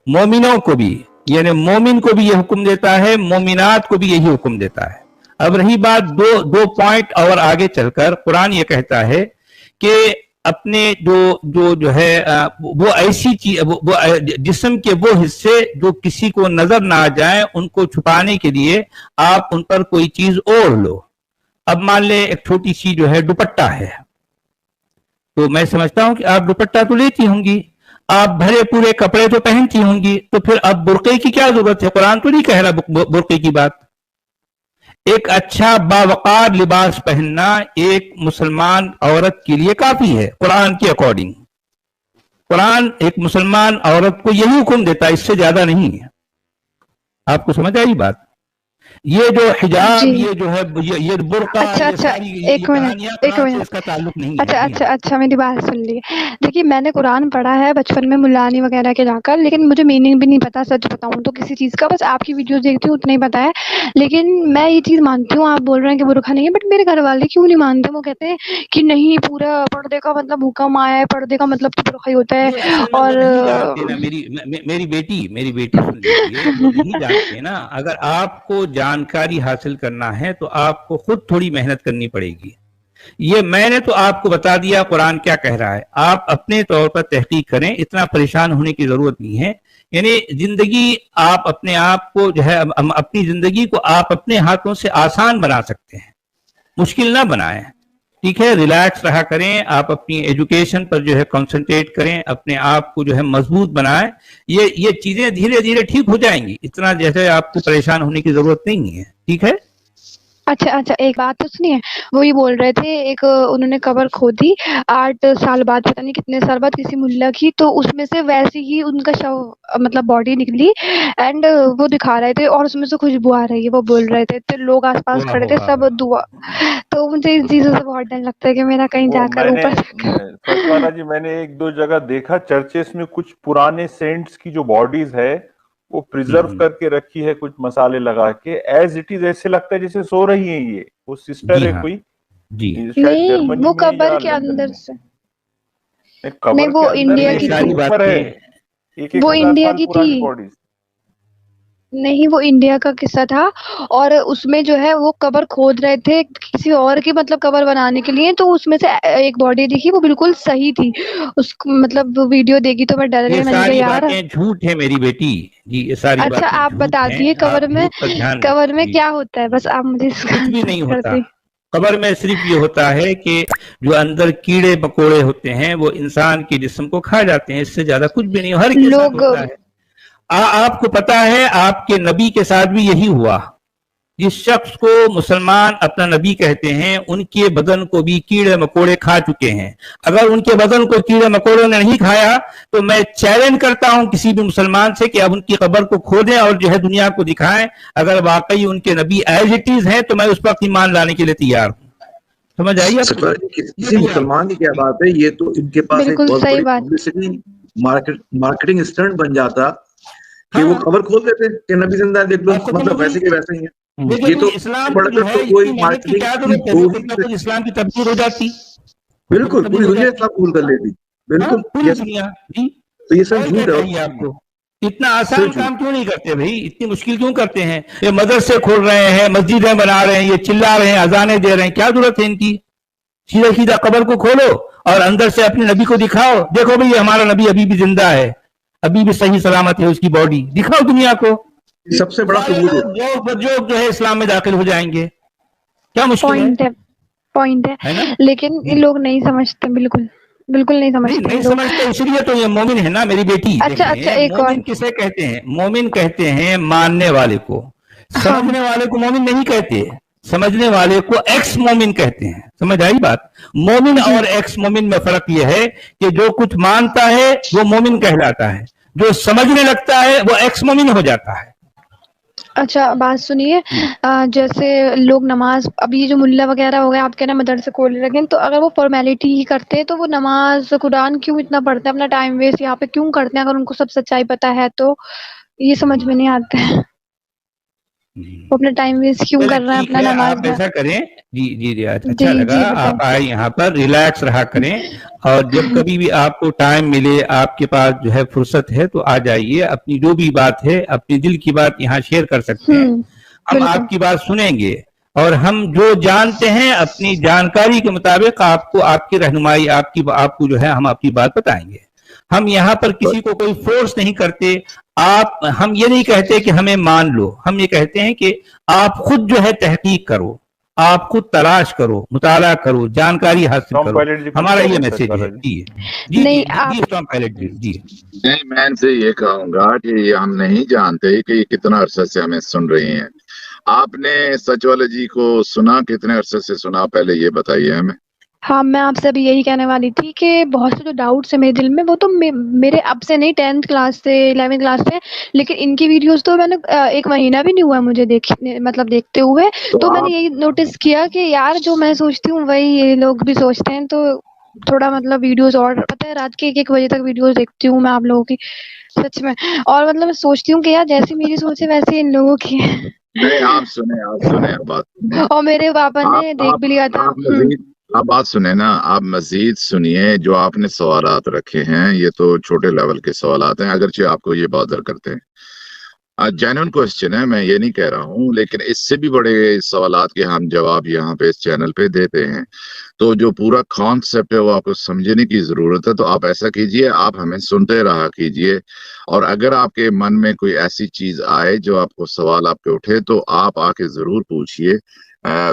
मोमिनों को भी, यानी मोमिन को भी यह हुक्म देता है, मोमिनात को भी यही हुक्म देता है। अब रही बात दो पॉइंट और आगे चलकर कुरान ये कहता है कि अपने जो है वो ऐसी चीज वो जिस्म के वो हिस्से जो किसी को नजर ना आ जाए उनको छुपाने के लिए आप उन पर कोई चीज ओढ़ लो। अब मान ले एक छोटी सी जो है दुपट्टा है, तो मैं समझता हूं कि आप दुपट्टा तो लेती होंगी, आप भरे पूरे कपड़े तो पहनती होंगी, तो फिर अब बुर्के की क्या जरूरत है? कुरान तो नहीं कह रहा बुर्के की बात। एक अच्छा बावकार लिबास पहनना एक मुसलमान औरत के लिए काफी है कुरान के अकॉर्डिंग। कुरान एक मुसलमान औरत को यही हुक्म देता है, इससे ज्यादा नहीं है। आपको समझ आई बात? ये जो हिजाब, जी। ये जो है ये बुर्का, अच्छा ये अच्छा, सारी ये एक मिनट कहानियां, एक कुरान से मिनट। इसका ताल्लुक नहीं है। अच्छा जी अच्छा अच्छा, मेरी बात सुन ली। देखिए, मैंने कुरान पढ़ा है बचपन में मुल्लानी वगैरह के जाकर, लेकिन मुझे मीनिंग भी नहीं पता, सच बताऊं तो किसी चीज़ का। बस आपकी वीडियोस देखती हूँ, उतना ही पता है। लेकिन मैं ये चीज़ मानती हूँ, आप बोल रहे हैं कि बुर्का नहीं है, बट मेरे घर वाले क्यों नहीं मानते। वो कहते हैं कि नहीं, पूरा पर्दे का मतलब हुक्म आया है, पर्दे का मतलब तो बुर्का ही होता है। ये असल में वो और नहीं जानते ना, मेरी बेटी सुन लीजिए, वो नहीं जानते ना। अगर आपको जानकारी हासिल करना है तो आपको खुद थोड़ी मेहनत करनी पड़ेगी। ये मैंने तो आपको बता दिया कुरान क्या कह रहा है, आप अपने तौर पर तहकीक करें, इतना परेशान होने की जरूरत नहीं है। यानी जिंदगी आप अपने आप को जो है, अपनी जिंदगी को आप अपने हाथों से आसान बना सकते हैं, मुश्किल ना बनाएं। ठीक है, रिलैक्स रहा करें, आप अपनी एजुकेशन पर जो है कंसंट्रेट करें, अपने आप को जो है मजबूत बनाएं। ये चीजें धीरे धीरे ठीक हो जाएंगी, इतना जैसे आपको परेशान होने की जरूरत नहीं है। ठीक है। अच्छा अच्छा, एक बात तो सुनिए। वो ये बोल रहे थे, एक उन्होंने कबर खोदी 8 साल बाद, पता नहीं कितने साल बाद, किसी मुल्ला की, तो उसमें से वैसे ही उनका शव मतलब बॉडी निकली। एंड वो दिखा रहे थे और उसमें से खुशबू आ रही है, वो बोल रहे थे, तो लोग आसपास वाह खड़े थे, वाह सब वाह। दुआ। तो मुझे इन चीजों से बहुत डर लगता है कि मेरा कहीं वो जाकर मैंने ऊपर सचवाला जी, मैंने एक दो जगह देखा चर्चेस में, कुछ पुराने सेंट्स की जो बॉडीज है वो प्रिजर्व करके रखी है, कुछ मसाले लगा के, एज इट इज, ऐसे लगता है जैसे सो रही है। ये वो सिस्टर जी है हाँ कोई, जी। शायद नहीं, जर्मनी वो में कबर या के लंदन अंदर में। से नहीं, कबर के वो अंदर इंडिया नहीं, की इसके थी। ऊपर है, एक वो 1000 इंडिया साल की थी। पुरानी बॉडीज। नहीं, वो इंडिया का किस्सा था। और उसमें जो है वो कबर खोद रहे थे किसी और की मतलब कबर बनाने के लिए, तो उसमें से एक बॉडी दिखी, वो बिल्कुल सही थी। उसको मतलब वो वीडियो देखी तो मैं डर ये गई, मैंने कहा सारी यार। बातें झूठ है मेरी बेटी जी, ये सारी अच्छा, बातें आप झूठ बता हैं, दिए आप कबर झूठ पर ध्यान में जी। क्या होता है, बस आप मुझे इसका कुछ भी आंसर नहीं कर होता, दी। कब्र में सिर्फ ये होता है कि जो अंदर कीड़े मकोड़े होते हैं वो इंसान के जिस्म को खा जाते हैं, इससे ज्यादा कुछ भी नहीं, हर के साथ लोग होता है। आपको पता है आपके नबी के साथ भी यही हुआ। जिस शख्स को मुसलमान अपना नबी कहते हैं, उनके बदन को भी कीड़े मकोड़े खा चुके हैं। अगर उनके बदन को कीड़े मकोड़ों ने नहीं खाया तो मैं चैलेंज करता हूं किसी भी मुसलमान से कि अब उनकी कब्र को खोदें और जो है दुनिया को दिखाएं। अगर वाकई उनके नबी एज इट इज हैं तो मैं उस पर ईमान लाने के लिए तैयार हूं। समझ आई आपको? किसी मुसलमान की क्या बात है, ये तो इनके पास एक बिल्कुल बहुत सही बड़ी बात। पब्लिसिटी मार्केटिंग स्टंट बन जाता कि वो हाँ, खबर खोल देते कि नबी जिंदा है, देख लो, आपको मतलब समझ वैसे के नहीं। वैसे ही है। ये लेकिन तो इस्लाम को जो बढ़कर है तो कोई इतनी मेहनत की मार्केटिंग क्या की जरूरत है, हो वो ही करता नहीं तो सकती। इस्लाम की तब्दील हो जाती, बिल्कुल तब्दील पूरी हो दुनिया जाती। इस्लाम कबूल कर लेती। हाँ, बिल्कुल, पूरी यस। दुनिया जी। तो ये सब और क्या झूठ है, और चाहिए कुछ नहीं है, आपको? इतना सिर्फ आसान झूठ। काम क्यों नहीं करते भाई, इतनी मुश्किल क्यों करते हैं? ये मदरसे खोल रहे हैं, मस्जिदें बना रहे हैं, ये चिल्ला रहे हैं, अजानें दे रहे हैं, क्या जरूरत है इनकी? सीधा सीधा कब्र को खोलो और अंदर से अपने नबी को दिखाओ, देखो भाई हमारा नबी अभी भी जिंदा है, अभी भी सही सलामत है उसकी बॉडी, दिखाओ दुनिया को। सबसे बड़ा सारे सबूत लोग जो है इस्लाम में दाखिल हो जाएंगे, क्या मुश्किल पॉइंट है है ना? लेकिन ये लोग नहीं समझते, बिल्कुल बिल्कुल नहीं नहीं समझते ये नहीं लोग। समझते, इसलिए तो ये मोमिन है ना मेरी बेटी। अच्छा अच्छा, देखें, एक और। मोमिन किसे कहते हैं? मोमिन कहते हैं मानने वाले को, हाँ, समझने वाले को मोमिन नहीं कहते, समझने वाले को एक्स मोमिन कहते हैं। समझ आई बात? मोमिन जी। और एक्स मोमिन में फर्क यह है कि जो कुछ मानता है वो मोमिन कहलाता है, जो समझने लगता है वो एक्स मोमिन हो जाता है। अच्छा, बात सुनिए। जैसे लोग नमाज, अभी जो मुल्ला वगैरह हो गए, आप कह रहे हैं मदरसे खोल रखे हैं, तो अगर वो फॉर्मेलिटी ही करते हैं तो वो नमाज कुरान क्यों इतना पढ़ते हैं, अपना टाइम वेस्ट यहाँ पे क्यों करते हैं, अगर उनको सब सच्चाई पता है तो? ये समझ में नहीं आता है, वो अपना टाइम वेस्ट क्यों चलिए कर रहे हैं ठीक अपना है, नमाज आप में। ऐसा करें। जी जी जी, अच्छा जी लगा जी, आप बताएं। आए यहाँ पर, रिलैक्स रहा करें। और जब कभी भी आपको टाइम मिले, आपके पास जो है फुर्सत है, तो आ जाइए, अपनी जो भी बात है, अपनी दिल की बात यहाँ शेयर कर सकते हैं, हम बिल्कुल। आपकी बात सुनेंगे और हम जो जानते हैं अपनी जानकारी के मुताबिक आपको, आपकी रहनुमाई, आपको जो है हम आपकी बात बताएंगे। हम यहाँ पर किसी को कोई फोर्स नहीं करते। हम ये नहीं कहते कि हमें मान लो, हम ये कहते हैं कि आप खुद जो है तहकीक करो, आप खुद तलाश करो, मुताला करो, जानकारी हासिल टॉम करो। पायलट जी कुछ हमारा कह ये रहे हैं, मैसेज है। सचवाला जी। जी जी नहीं, जी आप जी टॉम पायलट जी जी। नहीं, मैं इनसे ये कहूंगा कि हम नहीं जानते कि कितना अरसे से हमें सुन रही हैं। आपने सच वाले जी को सुना, कितने अरसे से सुना, पहले ये बताइए हमें। हाँ, मैं आपसे अभी यही कहने वाली थी कि बहुत से जो डाउट्स है मेरे दिल में, वो तो मेरे अब से नहीं, 10th क्लास से 11th क्लास से, लेकिन इनकी वीडियोस तो मैंने 1 महीना भी नहीं हुआ मुझे देखने, मतलब देखते हुए। तो मैंने यही नोटिस किया कि यार जो मैं सोचती हूँ वही ये लोग भी सोचते हैं। तो थोड़ा मतलब वीडियोस, और पता है रात के 1-1 बजे तक वीडियोस देखती हूँ मैं आप लोगों की, सच में। और मतलब मैं सोचती हूँ कि यार जैसी मेरी सोच है वैसे इन लोगों की है। नहीं, आप सुने बात सुने। और मेरे पापा ने देख भी लिया था। आप बात सुने ना, आप मजीद सुनिए। जो आपने सवालात रखे हैं ये तो छोटे लेवल के सवालात हैं, अगरचे आपको ये बॉदर करते हैं। जेन्युइन क्वेश्चन है, मैं ये नहीं कह रहा हूँ, लेकिन इससे भी बड़े सवालात के हम जवाब यहाँ पे इस चैनल पे देते हैं। तो जो पूरा कॉन्सेप्ट है वो आपको समझने की जरूरत है। तो आप ऐसा कीजिए, आप हमें सुनते रहा कीजिए, और अगर आपके मन में कोई ऐसी चीज आए जो आपको सवाल आपके उठे तो आप आके जरूर पूछिए।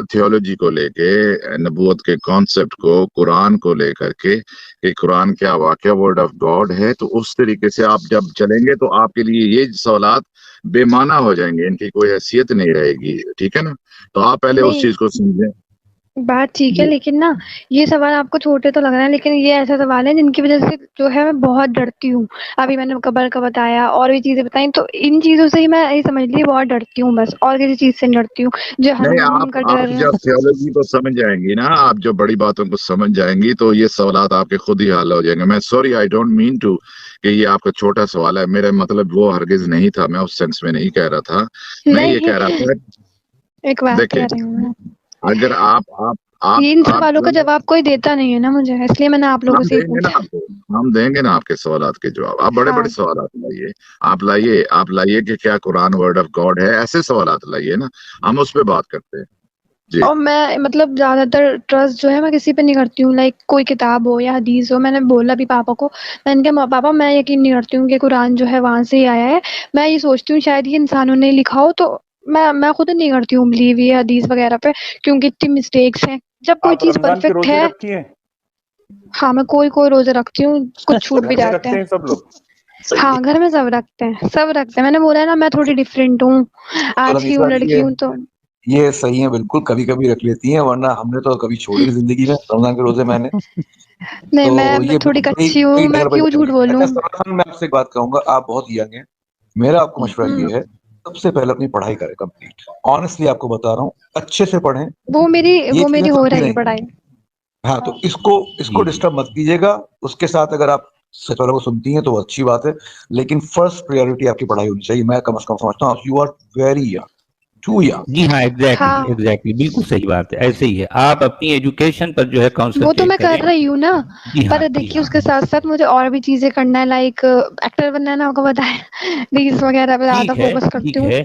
थियोलॉजी को लेके, नबूवत के कॉन्सेप्ट को, कुरान को लेकर के कि कुरान क्या वाकई वर्ड ऑफ गॉड है, तो उस तरीके से आप जब चलेंगे तो आपके लिए ये सवालात बेमाना हो जाएंगे, इनकी कोई हैसियत नहीं रहेगी। ठीक है ना? तो आप पहले उस नहीं, चीज को समझें। बात ठीक है, लेकिन ना ये सवाल आपको छोटे तो लग रहे हैं, लेकिन ये ऐसा सवाल है जिनकी वजह से जो है मैं बहुत डरती हूँ। अभी मैंने कब्र का बताया और भी चीजें बताई, तो इन चीजों से ही मैं ये समझ ली बहुत डरती हूँ, बस और किसी चीज से नहीं डरती हूँ। जो नहीं, हनुमान का आप डर, जब थियोलॉजी को समझ जाएंगी ना, आप जो बड़ी बातों को समझ जाएंगी तो ये सवालात आपके खुद ही हल हो जाएंगे। मैं sorry, I don't mean to कि ये आपका छोटा सवाल है, मेरा मतलब वो हरगिज नहीं था, मैं उस सेंस में नहीं कह रहा था। मैं ये नहीं, कह रहा था, एक बात देखिए, कह रही हूँ मैं, अगर आप इन सवालों का जवाब कोई देता नहीं है ना मुझे, इसलिए मैंने आप लोगों हम से ही देंगे ना पूछा। आपको, हम देंगे ना आपके सवालात के जवाब। आप बड़े बड़े हाँ, सवालात लाइए, आप लाइए कि क्या कुरान वर्ड ऑफ गॉड है, ऐसे सवालात लाइए ना, हम उस पर बात करते हैं जी। और मैं मतलब ज्यादातर ट्रस्ट जो है मैं किसी पे नहीं करती हूँ, लाइक कोई किताब हो या हदीस हो। मैंने बोला भी पापा को, मैंने कहा पापा मैं यकीन नहीं करती हूँ कि कुरान जो है वहां से ही आया है। मैं ये सोचती हूँ शायद ये इंसानों ने लिखा हो, तो मैं खुद नहीं करती हूँ बिलीव ये हदीस वगैरह पे, क्योंकि इतनी मिस्टेक्स हैं। जब कोई आप चीज रमजान के परफेक्ट रोजे है, रखी हैं? हाँ मैं कोई रोजे रखती हूँ, कुछ छूट भी घर में जाते रखते हैं। हैं सब लोग? हाँ, घर में सब रखते हैं, सब रखते हैं। मैंने बोला है ना मैं थोड़ी डिफरेंट हूँ, आज की हूँ, लड़की हूँ, तो ये सही है, बिल्कुल कभी कभी रख लेती हैं, वरना हमने तो कभी छोड़ी नहीं जिंदगी में रमजान के रोजे मैंने। नहीं, तो मैं ये थोड़ी बिल्कुल कच्ची हूँ, मैं क्यों झूठ बोलूँ। अच्छा सलमान, मैं आपसे एक बात कहूंगा, आप बहुत यंग हैं, मेरा आपको मशवरा ये है, सबसे पहले अपनी पढ़ाई करें कंप्लीट। ऑनेस्टली आपको बता रहा हूँ, अच्छे से पढ़ें। वो मेरी ये चीजें हो चलती रही है रहेंगी। पढ़ाई। हाँ, तो इसको डिस्टर्ब मत कीजिएगा। उसके साथ अगर आप सच वालों को सुनती हैं तो वो अच्छी बात है, लेकिन फर्स्ट प्रायोरिटी आपकी पढ़ाई होनी चाहिए। मैं कम से कम समझता हूँ you are very young, too young. जी हाँ, एग्जैक्टली हाँ, एग्जैक्टली, बिल्कुल सही बात है, ऐसे ही है। आप अपनी एजुकेशन पर जो है वो तो कॉन्सेंट्रेट मैं कर करें। रही हूँ ना, जी हाँ, पर जी देखिए हाँ। उसके साथ साथ मुझे और भी चीजें करना है, लाइक एक्टर बनना है ना, आपको बताया। रील्स वगैरह पे ज्यादा फोकस करती ठीक हूँ। है।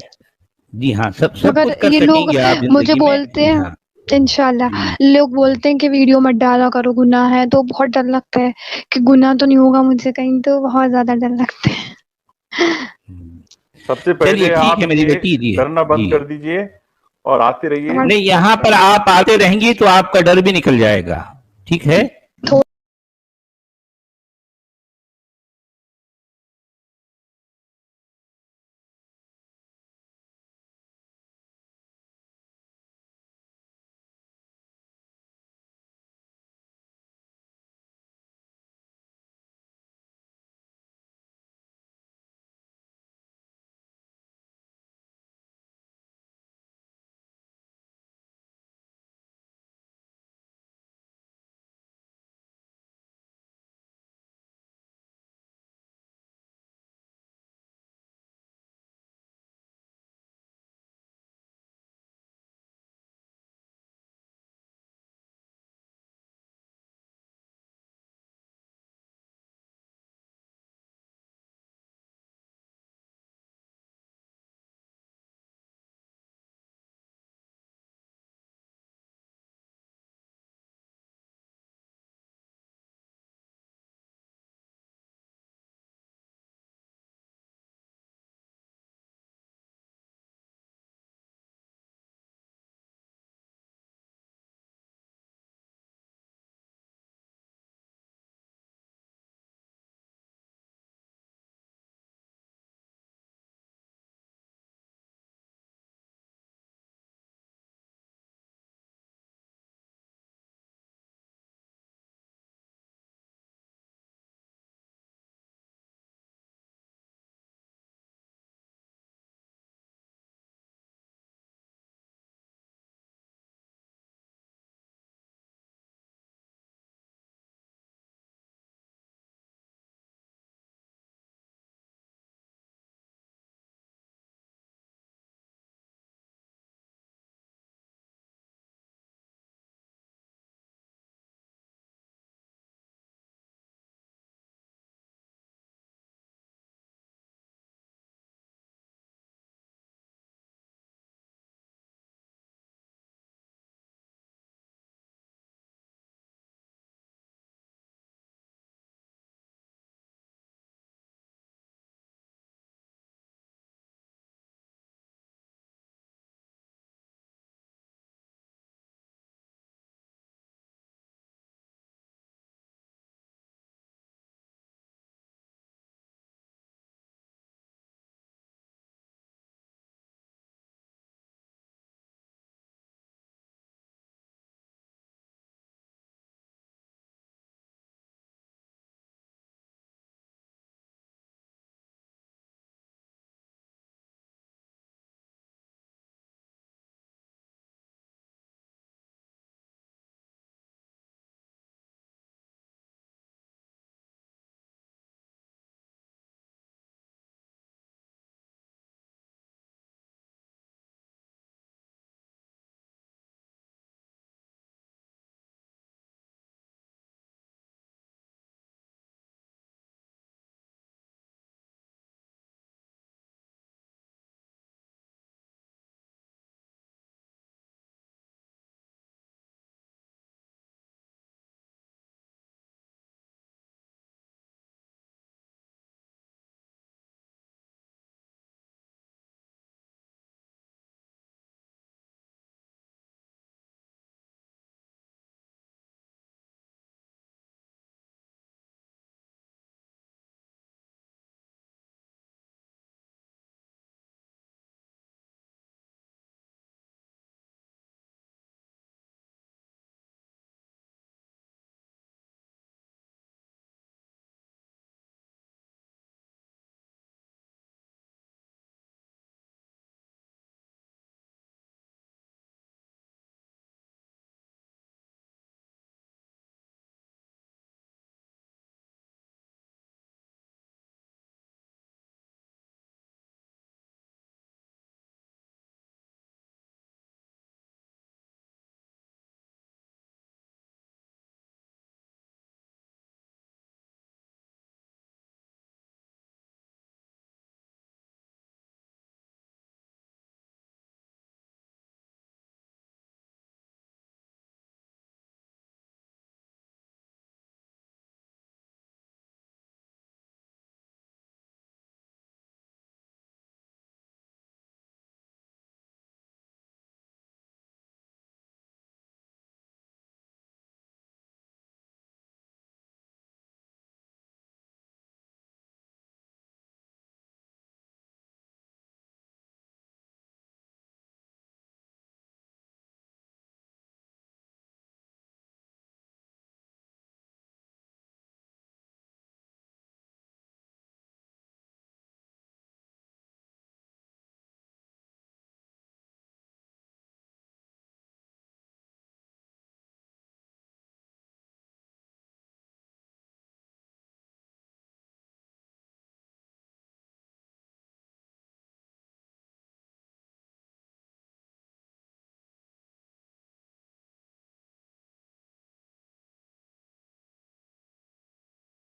जी हाँ, सब मगर कुछ कर ये लोग सकेंगे आप मुझे जिंदगी में। बोलते जी हैं, हाँ। इंशाल्लाह लोग बोलते हैं कि वीडियो मत डाला करो, गुनाह है, तो बहुत डर लगता है कि गुनाह तो नहीं होगा मुझसे कहीं, तो बहुत ज्यादा डर लगता है। सबसे चलिए पहले ठीक आप है मेरी ये बेटी जी। करना बंद जी कर दीजिए और आते रहिए। नहीं, यहाँ पर आप आते रहेंगी तो आपका डर भी निकल जाएगा। ठीक है।